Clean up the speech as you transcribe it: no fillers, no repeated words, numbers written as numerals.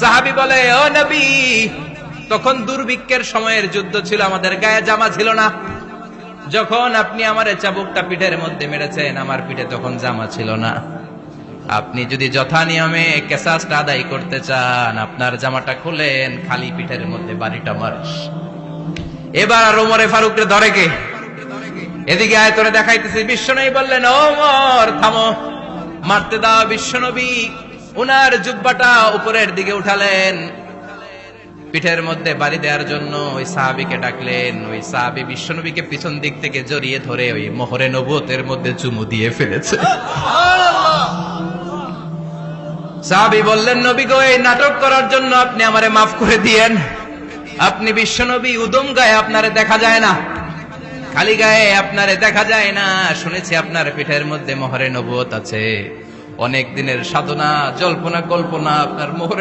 সাহাবী বলে, ও নবী, তখন দুর্ভিক্ষের সময়ের যুদ্ধ ছিল, আমাদের গায়ে জামা ছিল না। যখন আপনি আমার চাবুকটা পিঠের মধ্যে মেরেছেন, আমার পিঠে তখন জামা ছিল না। আপনি যদি যথা নিয়মে কেসাসটা আদায় করতে চান, আপনার জামাটা খুলেন, খালি পিঠের মধ্যে বাড়িটা মারিস। এবার আর ওমরে ফারুককে ধরে কে? এদিকে আয়, তোরে দেখাইতেছি। বিশ্বনবী বললেন, ওমর থামো, মারতে দাও। বিশ্বনবী উনার জুব্বাটা উপরের দিকে উঠালেন, পিঠের মধ্যে বাড়ি দেওয়ার জন্য ওই সাহাবীকে ডাকলেন। ওই সাহাবী বিশ্বনবীকে পিছন দিক থেকে জড়িয়ে ধরে ওই মোহরে নবুয়তের মধ্যে চুমু দিয়ে ফেলেছে। সাহাবী বললেন, নবী গো, এই নাটক করার জন্য আপনি আমারে মাফ করে দিয়েন। আপনি বিশ্বনবী, উদম গায়ে আপনারে দেখা যায় না, খালি গায়ে আপনারে দেখা যায় না। শুনেছি আপনার পিঠের মধ্যে মোহরে নবুয়ত আছে, অনেক দিনের সাধনা, জল্পনা কল্পনা আপনার মোহরে